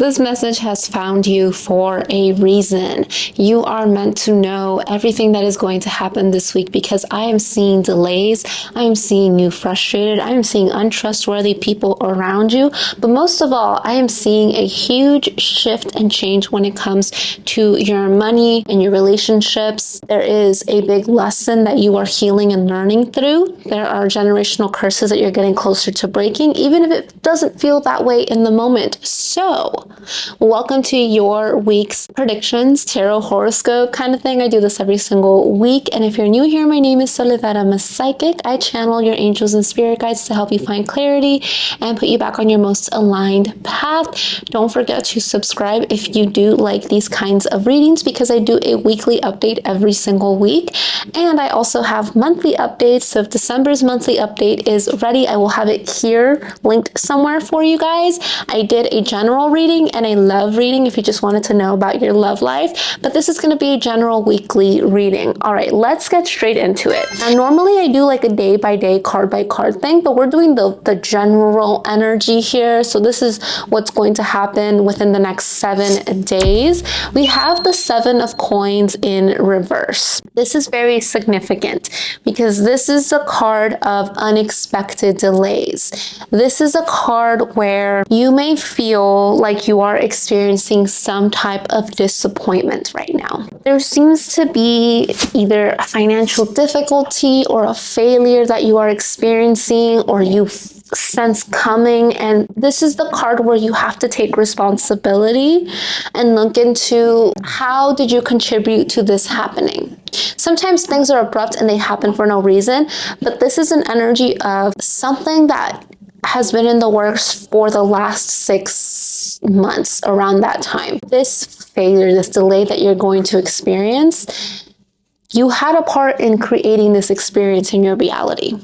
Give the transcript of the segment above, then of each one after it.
This message has found you for a reason. You are meant to know everything that is going to happen this week because I am seeing delays. I am seeing you frustrated. I am seeing untrustworthy people around you. But most of all, I am seeing a huge shift and change when it comes to your money and your relationships. There is a big lesson that you are healing and learning through. There are generational curses that you're getting closer to breaking, even if it doesn't feel that way in the moment. So, welcome to your week's predictions, tarot horoscope kind of thing. I do this every single week. And if you're new here, my name is Soledad. I'm a psychic. I channel your angels and spirit guides to help you find clarity and put you back on your most aligned path. Don't forget to subscribe if you do like these kinds of readings because I do a weekly update every single week. And I also have monthly updates. So if December's monthly update is ready, I will have it here linked somewhere for you guys. I did a general reading and a love reading if you just wanted to know about your love life, but this is going to be a general weekly reading. All right, let's get straight into it. Now, normally I do like a day by day, card by card thing, but we're doing the general energy here. So this is what's going to happen within the next 7 days. We have the 7 of coins in reverse. This is very significant because this is the card of unexpected delays. This is a card where you may feel like you are experiencing some type of disappointment right now. There seems to be either a financial difficulty or a failure that you are experiencing or you sense coming, and this is the card where you have to take responsibility and look into how did you contribute to this happening. Sometimes things are abrupt and they happen for no reason, but this is an energy of something that has been in the works for the last 6 months around that time. This failure, this delay that you're going to experience, you had a part in creating this experience in your reality.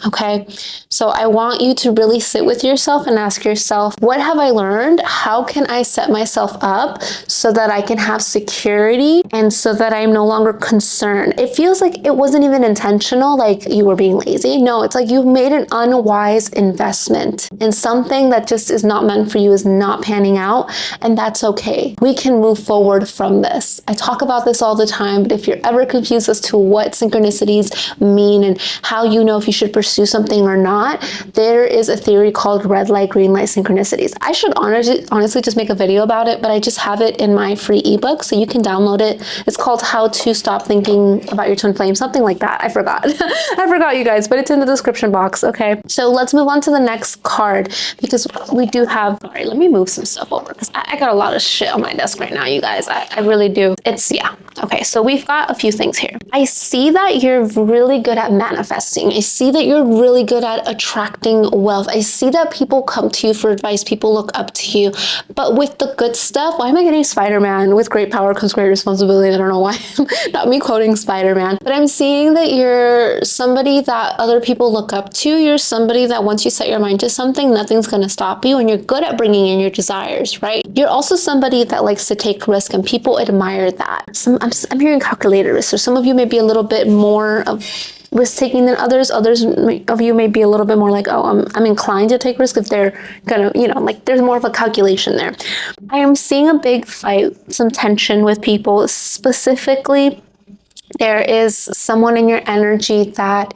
Okay, so I want you to really sit with yourself and ask yourself, what have I learned? How can I set myself up so that I can have security and so that I'm no longer concerned? It feels like it wasn't even intentional, like you were being lazy. No, it's like you've made an unwise investment in something that just is not meant for you, is not panning out, and that's okay. We can move forward from this. I talk about this all the time, but if you're ever confused as to what synchronicities mean and how you know if you should pursue something or not, there is a theory called red light, green light synchronicities. I should honestly just make a video about it, but I just have it in my free ebook, so you can download it. It's called How to Stop Thinking About Your Twin Flame, something like that. I forgot. I forgot, you guys, but it's in the description box. Okay, so let's move on to the next card because we do have, all right, let me move some stuff over because I got a lot of shit on my desk right now, you guys. I really do. Yeah. Okay, so we've got a few things here. I see that you're really good at manifesting. I see that you're really good at attracting wealth. I see that people come to you for advice. People look up to you. But with the good stuff, why am I getting Spider-Man? With great power comes great responsibility. I don't know why. Not me quoting Spider-Man. But I'm seeing that you're somebody that other people look up to. You're somebody that once you set your mind to something, nothing's going to stop you. And you're good at bringing in your desires, right? You're also somebody that likes to take risk and people admire that. I'm hearing calculated risk. So some of you may be a little bit more of risk-taking than others. Others of you may be a little bit more like, oh, I'm inclined to take risk if they're gonna, like there's more of a calculation there. I am seeing a big fight, some tension with people. Specifically, there is someone in your energy that,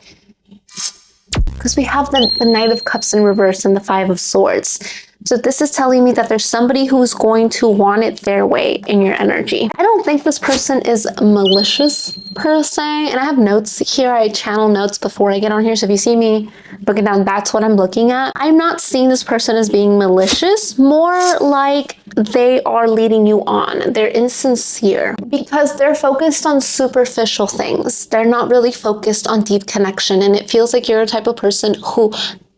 because we have the Knight of Cups in reverse and the 5 of Swords. So this is telling me that there's somebody who's going to want it their way in your energy. I don't think this person is malicious per se. And I have notes here. I channel notes before I get on here. So if you see me looking down, that's what I'm looking at. I'm not seeing this person as being malicious, more like they are leading you on. They're insincere because they're focused on superficial things. They're not really focused on deep connection. And it feels like you're a type of person who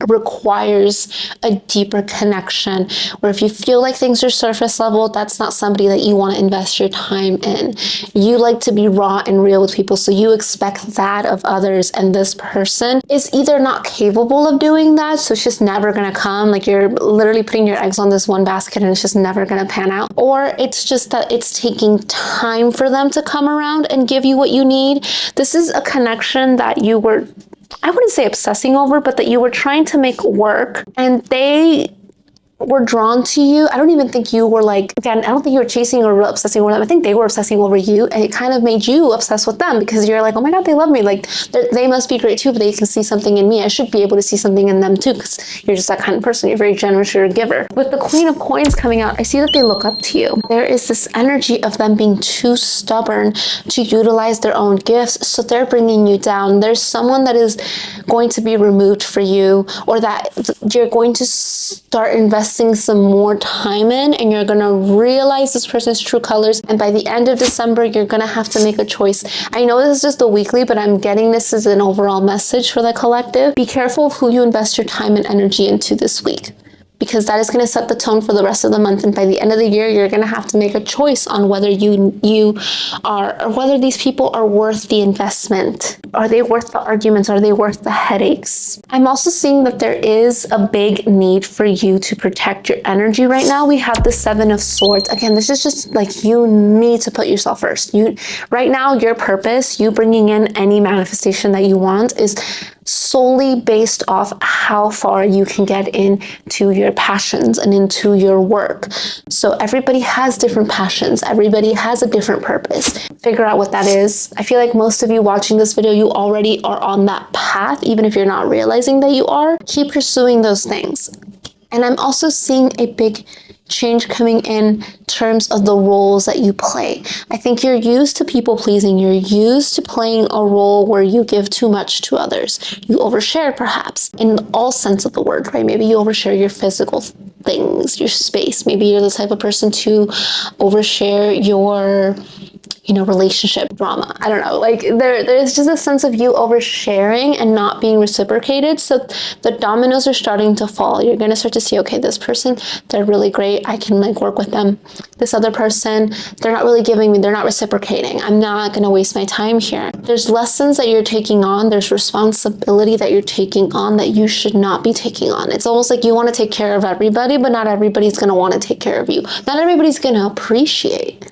requires a deeper connection, where if you feel like things are surface level, that's not somebody that you want to invest your time in. You like to be raw and real with people, so you expect that of others, and this person is either not capable of doing that, so it's just never gonna come, like you're literally putting your eggs on this one basket and it's just never gonna pan out, or it's just that it's taking time for them to come around and give you what you need. This is a connection that you were, I wouldn't say obsessing over, but that you were trying to make work, and they were drawn to you. I don't even think you were like, again, I don't think you were chasing or obsessing over them. I think they were obsessing over you, and it kind of made you obsessed with them because you're like, oh my God, they love me. Like they must be great too, but they can see something in me. I should be able to see something in them too, because you're just that kind of person. You're very generous, you're a giver. With the Queen of Coins coming out, I see that they look up to you. There is this energy of them being too stubborn to utilize their own gifts, so they're bringing you down. There's someone that is going to be removed for you, or that you're going to start investing some more time in, and you're going to realize this person's true colors. And by the end of December, you're going to have to make a choice. I know this is just a weekly, but I'm getting this as an overall message for the collective. Be careful of who you invest your time and energy into this week, because that is going to set the tone for the rest of the month. And by the end of the year, you're going to have to make a choice on whether you are, or whether these people are worth the investment. Are they worth the arguments? Are they worth the headaches? I'm also seeing that there is a big need for you to protect your energy right now. We have the Seven of Swords. Again, this is just like, you need to put yourself first. Right now, your purpose, you bringing in any manifestation that you want, is solely based off how far you can get into your passions and into your work. So everybody has different passions. Everybody has a different purpose. Figure out what that is. I feel like most of you watching this video, you already are on that path, even if you're not realizing that you are. Keep pursuing those things. And I'm also seeing a big change coming in terms of the roles that you play. I think you're used to people pleasing. You're used to playing a role where you give too much to others. You overshare, perhaps, in all sense of the word, right? Maybe you overshare your physical things, your space. Maybe you're the type of person to overshare your relationship drama. I don't know, like there's just a sense of you oversharing and not being reciprocated. So the dominoes are starting to fall. You're going to start to see, okay, this person, they're really great. I can like work with them. This other person, they're not really giving me, they're not reciprocating. I'm not going to waste my time here. There's lessons that you're taking on. There's responsibility that you're taking on that you should not be taking on. It's almost like you want to take care of everybody, but not everybody's going to want to take care of you. Not everybody's going to appreciate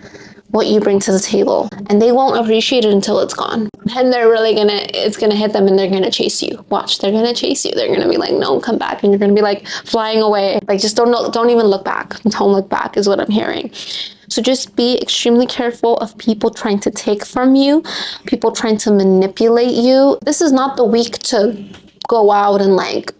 what you bring to the table, and they won't appreciate it until it's gone. And it's gonna hit them, and they're gonna chase you. Watch, they're gonna chase you. They're gonna be like, no, come back. And you're gonna be like flying away. Like, just don't even look back. Don't look back is what I'm hearing. So just be extremely careful of people trying to take from you, people trying to manipulate you. This is not the week to go out and like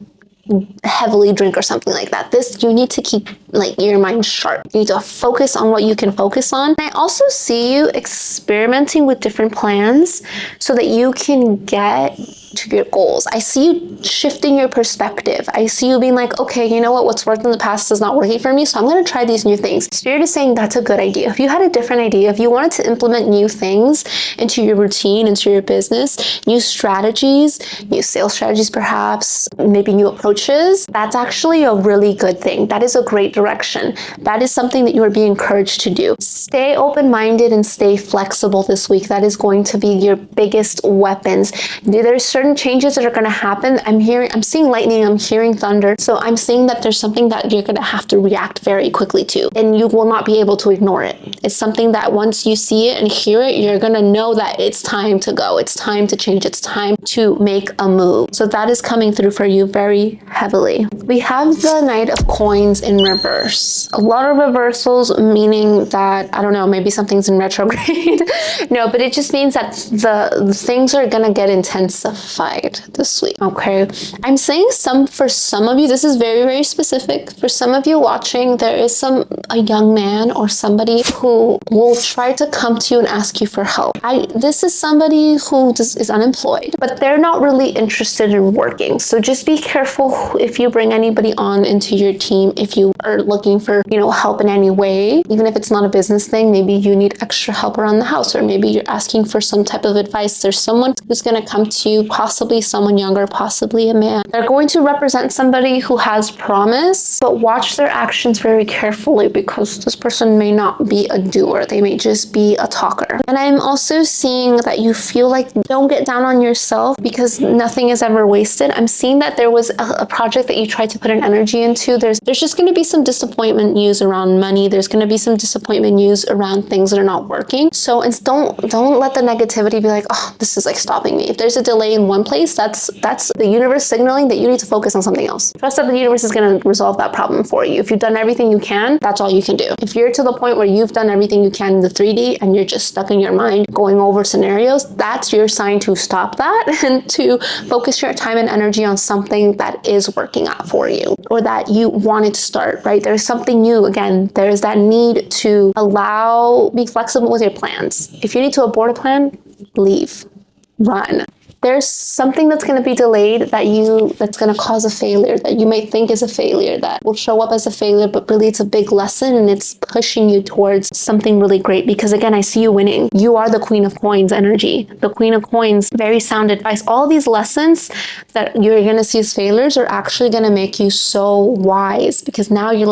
heavily drink or something like that. You need to keep like your mind sharp. You need to focus on what you can focus on. I also see you experimenting with different plans so that you can get to your goals. I see you shifting your perspective. I see you being like, okay, you know what? What's worked in the past is not working for me, so I'm going to try these new things. Spirit is saying that's a good idea. If you had a different idea, if you wanted to implement new things into your routine, into your business, new strategies, new sales strategies, perhaps, maybe new approaches, that's actually a really good thing. That is a great direction. That is something that you are being encouraged to do. Stay open-minded and stay flexible this week. That is going to be your biggest weapons. There's certain changes that are going to happen. I'm seeing lightning, I'm hearing thunder. So I'm seeing that there's something that you're going to have to react very quickly to, and you will not be able to ignore it. It's something that once you see it and hear it, you're going to know that it's time to go. It's time to change. It's time to make a move. So that is coming through for you very heavily. We have the Knight of Coins in reverse. A lot of reversals, meaning that, I don't know, maybe something's in retrograde. No, but it just means that the things are going to get intensified this week. Okay, I'm saying for some of you, this is very, very specific. For some of you watching, there is a young man or somebody who will try to come to you and ask you for help. This is somebody who is unemployed, but they're not really interested in working. So just be careful if you bring anybody on into your team. If you are looking for, help in any way, even if it's not a business thing, maybe you need extra help around the house, or maybe you're asking for some type of advice. There's someone who's going to come to you, possibly someone younger, possibly a man. They're going to represent somebody who has promise, but watch their actions very carefully, because this person may not be a doer. They may just be a talker. And I'm also seeing that you feel like, don't get down on yourself, because nothing is ever wasted. I'm seeing that there was a project that you tried to put an energy into. There's just going to be some disappointment news around money. There's going to be some disappointment news around things that are not working. So don't let the negativity be like, oh, this is like stopping me. If there's a delay in one place, that's the universe signaling that you need to focus on something else. Trust that the universe is going to resolve that problem for you. If you've done everything you can, that's all you can do. If you're to the point where you've done everything you can in the 3D and you're just stuck in your mind going over scenarios, that's your sign to stop that and to focus your time and energy on something that is working out for you or that you wanted to start, right? There's something new. Again, there's that need to be flexible with your plans. If you need to abort a plan, leave, run. There's something that's going to be delayed that's going to cause a failure that you might think is a failure that will show up as a failure, but really it's a big lesson and it's pushing you towards something really great. Because again, I see you winning. You are the Queen of Coins energy. The Queen of Coins, very sound advice. All these lessons that you're going to see as failures are actually going to make you so wise, because now you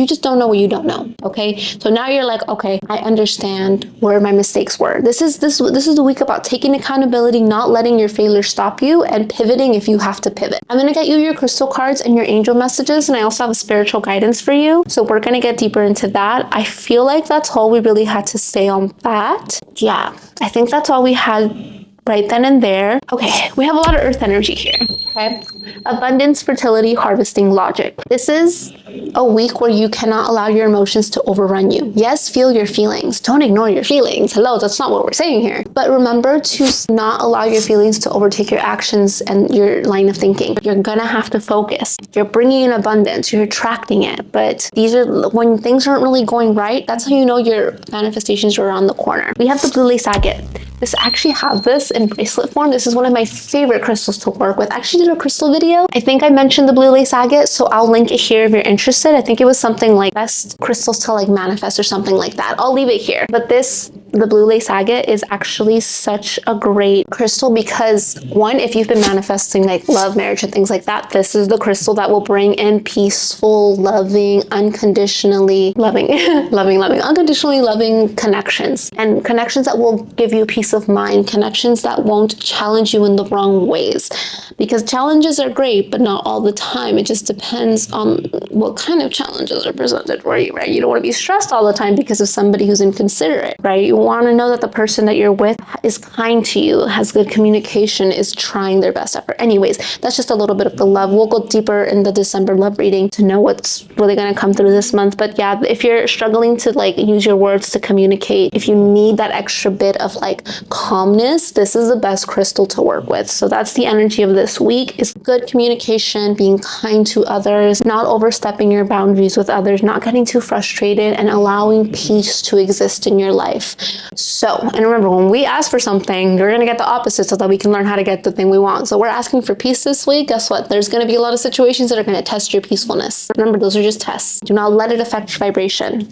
just don't know what you don't know. Okay. So now you're like, okay, I understand where my mistakes were. This is the week about taking accountability, not letting your failures stop you, and pivoting if you have to pivot. I'm going to get you your crystal cards and your angel messages, and I also have a spiritual guidance for you. So we're going to get deeper into that. I feel like that's all we really had to say on that. Yeah, I think that's all we had right then and there. Okay, we have a lot of earth energy here. Okay, abundance, fertility, harvesting, logic. This is a week where you cannot allow your emotions to overrun you. Yes, feel your feelings. Don't ignore your feelings. Hello, that's not what we're saying here. But remember to not allow your feelings to overtake your actions and your line of thinking. You're gonna have to focus. You're bringing in abundance. You're attracting it. But when things aren't really going right, that's how you know your manifestations are around the corner. We have the blue lace agate. This actually have this in bracelet form. This is one of my favorite crystals to work with. I actually did a crystal video. I think I mentioned the blue lace agate, so I'll link it here if you're interested. I think it was something like best crystals to like manifest or something like that. I'll leave it here. But the blue lace agate is actually such a great crystal because one, if you've been manifesting like love, marriage, and things like that, this is the crystal that will bring in peaceful, loving, unconditionally loving, unconditionally loving connections, and connections that will give you peace of mind, connections that won't challenge you in the wrong ways. Because challenges are great, but not all the time. It just depends on what kind of challenges are presented for you, right? You don't want to be stressed all the time because of somebody who's inconsiderate, right? You want to know that the person that you're with is kind to you, has good communication, is trying their best effort. Anyways, that's just a little bit of the love. We'll go deeper in the December love reading to know what's really going to come through this month. But yeah, if you're struggling to like use your words to communicate, if you need that extra bit of like calmness, this is the best crystal to work with. So that's the energy of this week, is good communication, being kind to others, not overstepping your boundaries with others, not getting too frustrated, and allowing peace to exist in your life. So, and remember, when we ask for something, you're going to get the opposite so that we can learn how to get the thing we want. So we're asking for peace this week. Guess what? There's going to be a lot of situations that are going to test your peacefulness. Remember, those are just tests. Do not let it affect your vibration.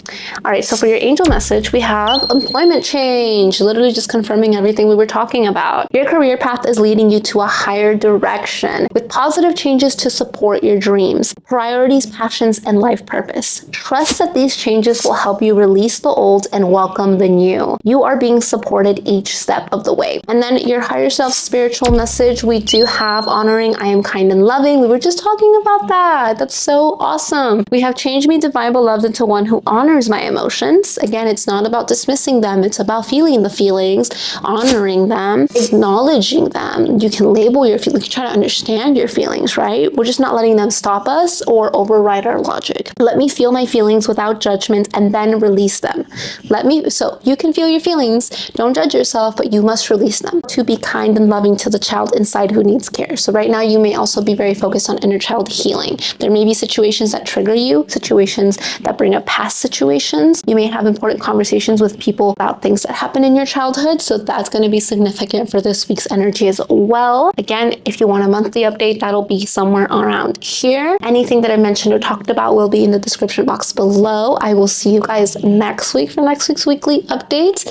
All right. So for your angel message, we have employment change, literally just confirming everything we were talking about. Your career path is leading you to a higher direction with positive changes to support your dreams, priorities, passions, and life purpose. Trust that these changes will help you release the old and welcome the new. You are being supported each step of the way. And then your higher self spiritual message, we do have honoring I am kind and loving. We were just talking about that. That's so awesome. We have changed me divine beloved into one who honors my emotions. Again, it's not about dismissing them. It's about feeling the feelings, honoring them, acknowledging them. You can label your feelings, try to understand your feelings, right? We're just not letting them stop us or override our logic. Let me feel my feelings without judgment and then release them. So you can feel your feelings, don't judge yourself, but you must release them. To be kind and loving to the child inside who needs care. So right now you may also be very focused on inner child healing. There may be situations that trigger you, situations that bring up past situations. You may have important conversations with people about things that happened in your childhood. So that's going to be significant for this week's energy as well. Again, if you want a monthly update, that'll be somewhere around here. Anything that I mentioned or talked about will be in the description box below. I will see you guys next week for next week's weekly update.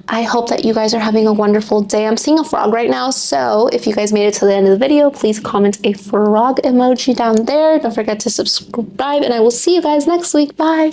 I hope that you guys are having a wonderful day. I'm seeing a frog right now, so if you guys made it to the end of the video, please comment a frog emoji down there. Don't forget to subscribe, and I will see you guys next week. Bye.